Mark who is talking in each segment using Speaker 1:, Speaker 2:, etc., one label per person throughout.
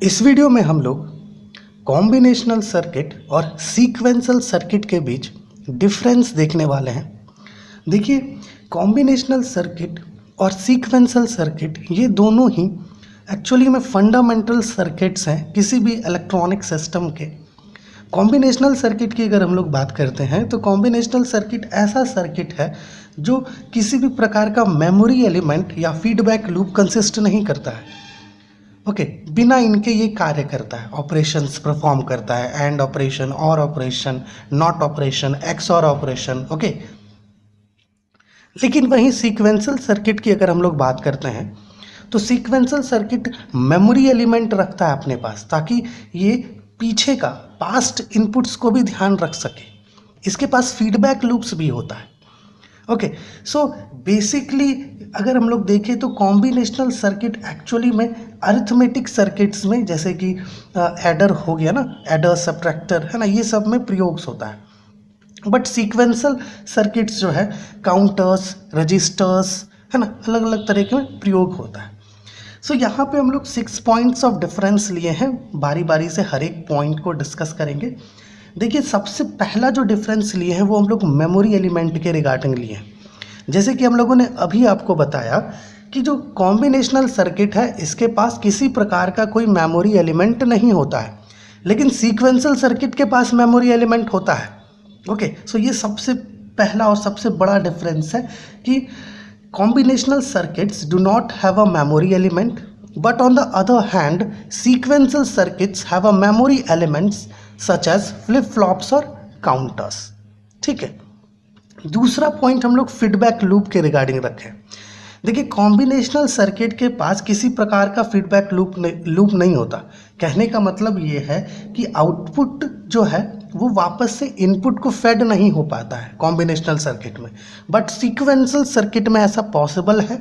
Speaker 1: इस वीडियो में हम लोग कॉम्बिनेशनल सर्किट और सीक्वेंशियल सर्किट के बीच डिफरेंस देखने वाले हैं। देखिए, कॉम्बिनेशनल सर्किट और सीक्वेंशियल सर्किट ये दोनों ही एक्चुअली में फंडामेंटल सर्किट्स हैं किसी भी इलेक्ट्रॉनिक सिस्टम के। कॉम्बिनेशनल सर्किट की अगर हम लोग बात करते हैं तो कॉम्बिनेशनल सर्किट ऐसा सर्किट है जो किसी भी प्रकार का मेमोरी एलिमेंट या फीडबैक लूप कंसिस्ट नहीं करता है। ओके, बिना इनके ये कार्य करता है, ऑपरेशंस परफॉर्म करता है, एंड ऑपरेशन, और ऑपरेशन, नॉट ऑपरेशन, एक्स और ऑपरेशन। ओके, लेकिन वहीं सीक्वेंशियल सर्किट की अगर हम लोग बात करते हैं तो सीक्वेंशियल सर्किट मेमोरी एलिमेंट रखता है अपने पास, ताकि ये पीछे का पास्ट इनपुट्स को भी ध्यान रख सके। इसके पास फीडबैक लूप्स भी होता है। ओके, सो बेसिकली अगर हम लोग देखें तो कॉम्बिनेशनल सर्किट एक्चुअली में अरिथमेटिक सर्किट्स में, जैसे कि एडर हो गया ना, एडर सब्ट्रैक्टर है ना, ये सब में प्रयोग होता है। बट सीक्वेंशियल सर्किट्स जो है काउंटर्स, रजिस्टर्स है ना, अलग अलग तरह के में प्रयोग होता है। सो यहाँ पे हम लोग 6 पॉइंट्स ऑफ डिफरेंस लिए हैं, बारी बारी से हर एक पॉइंट को डिस्कस करेंगे। देखिए, सबसे पहला जो डिफरेंस लिए हैं वो हम लोग मेमोरी एलिमेंट के रिगार्डिंग लिए हैं। जैसे कि हम लोगों ने अभी आपको बताया कि जो कॉम्बिनेशनल सर्किट है इसके पास किसी प्रकार का कोई मेमोरी एलिमेंट नहीं होता है, लेकिन सीक्वेंशियल सर्किट के पास मेमोरी एलिमेंट होता है। ओके, सो ये सबसे पहला और सबसे बड़ा डिफरेंस है कि combinational circuits do not have a memory element, but on the other hand sequential circuits have a memory elements such as flip flops और काउंटर्स। ठीक है, दूसरा पॉइंट हम लोग फीडबैक लूप के रिगार्डिंग रखें। देखिए, कॉम्बिनेशनल सर्किट के पास किसी प्रकार का फीडबैक लूप नहीं होता। कहने का मतलब ये है कि आउटपुट जो है वो वापस से इनपुट को फेड नहीं हो पाता है कॉम्बिनेशनल सर्किट में, बट सीक्वेंशियल सर्किट में ऐसा पॉसिबल है,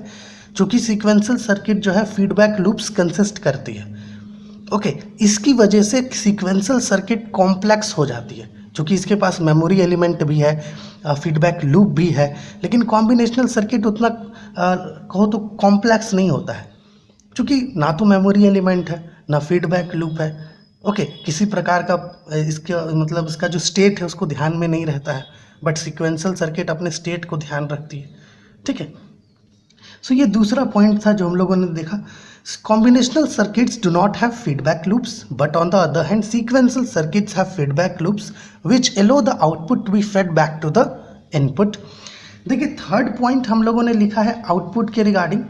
Speaker 1: क्योंकि सीक्वेंशियल सर्किट जो है फीडबैक लूप्स कंसिस्ट करती है। ओके, इसकी वजह से सीक्वेंशियल सर्किट कॉम्प्लेक्स हो जाती है, क्योंकि इसके पास मेमोरी एलिमेंट भी है, फीडबैक लूप भी है, लेकिन कॉम्बिनेशनल सर्किट उतना कहो तो कॉम्प्लेक्स नहीं होता है, क्योंकि ना तो मेमोरी एलिमेंट है ना फीडबैक लूप है। ओके, किसी प्रकार का इसका मतलब इसका जो स्टेट है उसको ध्यान में नहीं रहता है, बट सीक्वेंशियल सर्किट अपने स्टेट को ध्यान रखती है। ठीक है, सो ये दूसरा पॉइंट था जो हम लोगों ने देखा। Combinational circuits do not have feedback loops, but on the other hand sequential circuits have feedback loops which allow the output to be fed back to the input. देखिए, थर्ड पॉइंट हम लोगों ने लिखा है आउटपुट के regarding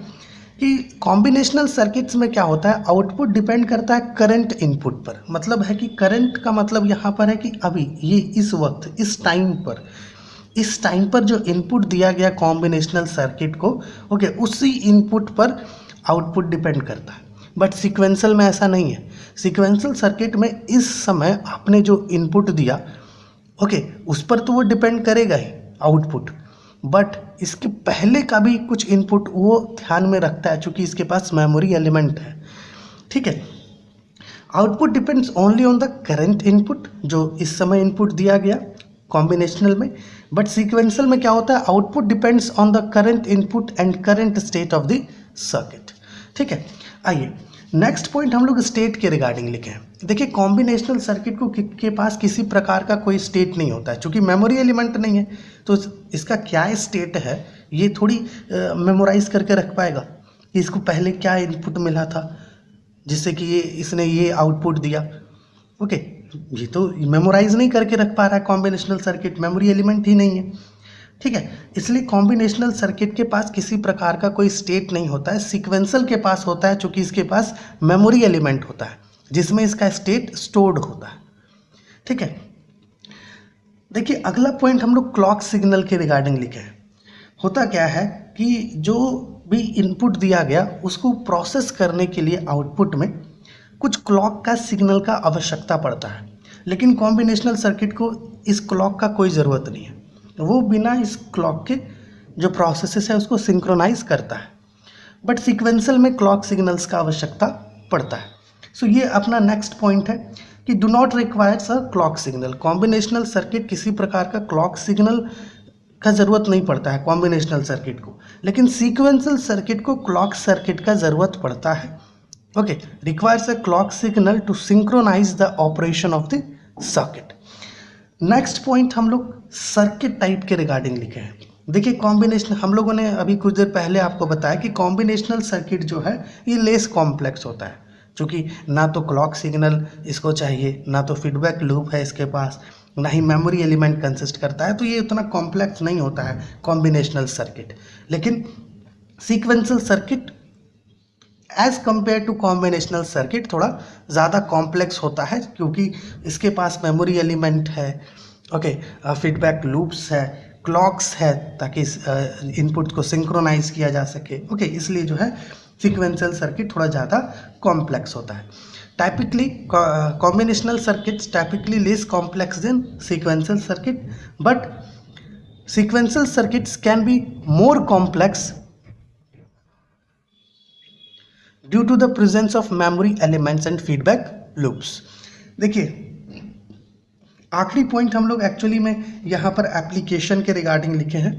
Speaker 1: कि combinational circuits में क्या होता है, आउटपुट डिपेंड करता है करंट इनपुट पर। मतलब है कि करंट का मतलब यहाँ पर है कि अभी ये इस वक्त इस टाइम पर जो इनपुट दिया गया कॉम्बिनेशनल सर्किट को, ओके, उसी इनपुट पर आउटपुट डिपेंड करता है। बट सीक्वेंशियल में ऐसा नहीं है। सीक्वेंशियल सर्किट में इस समय आपने जो इनपुट दिया, ओके, उस पर तो वो डिपेंड करेगा ही आउटपुट, बट इसके पहले का भी कुछ इनपुट वो ध्यान में रखता है, चूँकि इसके पास मेमोरी एलिमेंट है। ठीक है, output depends only on the current input, जो इस समय इनपुट दिया गया कॉम्बिनेशनल में। बट सीक्वेंशियल में क्या होता है, output depends on the current input and current state of the circuit. ठीक है, आइए नेक्स्ट पॉइंट हम लोग स्टेट के रिगार्डिंग लिखे हैं। देखिए, कॉम्बिनेशनल सर्किट को के पास किसी प्रकार का कोई स्टेट नहीं होता है, क्योंकि मेमोरी एलिमेंट नहीं है, तो इसका क्या स्टेट है ये थोड़ी मेमोराइज करके रख पाएगा कि इसको पहले क्या इनपुट मिला था जिससे कि इसने ये आउटपुट दिया। ओके, ये तो मेमोराइज नहीं करके रख पा रहा है कॉम्बिनेशनल सर्किट, मेमोरी एलिमेंट ही नहीं है। ठीक है, इसलिए कॉम्बिनेशनल सर्किट के पास किसी प्रकार का कोई स्टेट नहीं होता है। सीक्वेंशियल के पास होता है, क्योंकि इसके पास मेमोरी एलिमेंट होता है जिसमें इसका स्टेट स्टोर्ड होता है। ठीक है, देखिए, अगला पॉइंट हम लोग क्लॉक सिग्नल के रिगार्डिंग लिखे हैं। होता क्या है कि जो भी इनपुट दिया गया उसको प्रोसेस करने के लिए आउटपुट में कुछ क्लॉक का सिग्नल का आवश्यकता पड़ता है, लेकिन कॉम्बिनेशनल सर्किट को इस क्लॉक का कोई ज़रूरत नहीं है। वो बिना इस क्लॉक के जो प्रोसेसेस है उसको सिंक्रोनाइज करता है, बट सीक्वेंशियल में क्लॉक सिग्नल्स का आवश्यकता पड़ता है। सो ये अपना नेक्स्ट पॉइंट है कि do not requires a clock signal. Combinational circuit किसी प्रकार का क्लॉक सिग्नल का ज़रूरत नहीं पड़ता है कॉम्बिनेशनल सर्किट को, लेकिन सीक्वेंशियल सर्किट को क्लॉक सर्किट का ज़रूरत पड़ता है। Okay, requires a clock signal to synchronize the operation of the circuit. Next point हम लोग सर्किट टाइप के रिगार्डिंग लिखे हैं। देखिए कॉम्बिनेशन, हम लोगों ने अभी कुछ देर पहले आपको बताया कि कॉम्बिनेशनल सर्किट जो है ये लेस कॉम्प्लेक्स होता है, क्योंकि ना तो क्लॉक सिग्नल इसको चाहिए, ना तो फीडबैक लूप है इसके पास, ना ही मेमोरी एलिमेंट कंसिस्ट करता है, तो ये उतना कॉम्प्लेक्स नहीं होता है कॉम्बिनेशनल सर्किट। लेकिन sequential circuit as compare to combinational circuit थोड़ा ज़्यादा कॉम्प्लेक्स होता है, क्योंकि इसके पास मेमोरी एलिमेंट है, ओके, फीडबैक लूप्स है, क्लॉक्स है ताकि इनपुट को सिंक्रोनाइज किया जा सके, ओके, इसलिए जो है सीक्वेंशियल सर्किट थोड़ा ज़्यादा कॉम्प्लेक्स होता है। Typically combinational circuits typically less complex than sequential circuit, but sequential circuits can be more complex due to the presence of memory elements and feedback loops. देखिए आखिरी पॉइंट हम लोग एक्चुअली में यहाँ पर एप्लीकेशन के रिगार्डिंग लिखे हैं।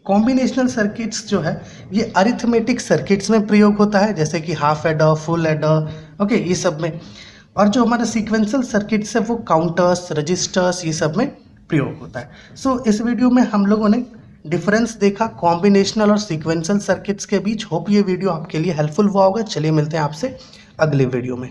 Speaker 1: कॉम्बिनेशनल सर्किट्स जो है ये अरिथमेटिक सर्किट्स में प्रयोग होता है, जैसे कि half adder, full adder, okay, ये सब में। और जो हमारा सीक्वेंशियल सर्किट्स है वो काउंटर्स, रजिस्टर्स, ये सब में प्रयोग होता है। सो इस वीडियो में हम लोगों ने डिफरेंस देखा कॉम्बिनेशनल और सीक्वेंशियल सर्किट्स के बीच। होप ये वीडियो आपके लिए हेल्पफुल हुआ होगा। चलिए मिलते हैं आपसे अगले वीडियो में।